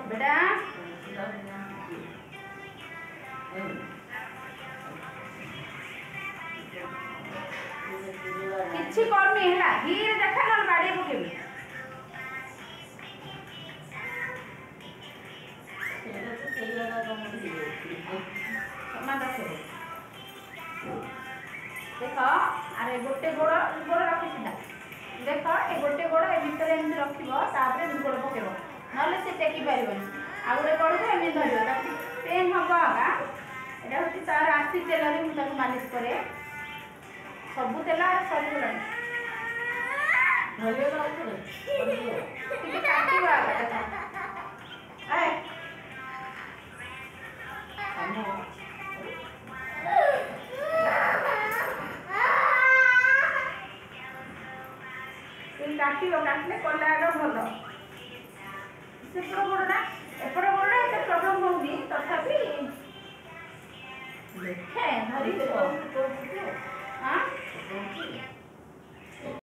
बेटा किछि करनी है धीरे देखा ना गाड़ी पकेबी देख अरे गोटे गोड़ गोड़ रखी सीधा देख ए गोटे गोड़ ए भितर एमती रखिबो तापरे गोड़ पकेबो नले से टेकी पारिबनी आ गोटे गोड़ को एमती धरिबो ताकि पेन हबो आगा एटा होती तार आसी तेल रे मु ताको मालिश करे सब तेल सरी गलानी भले राउत रे काटिबो आगा देखा ए काटले कला भल सेपट गोड़ा एपट गोड़ा एत प्रॉब्लम होनी तथापि देखे धरी हाँ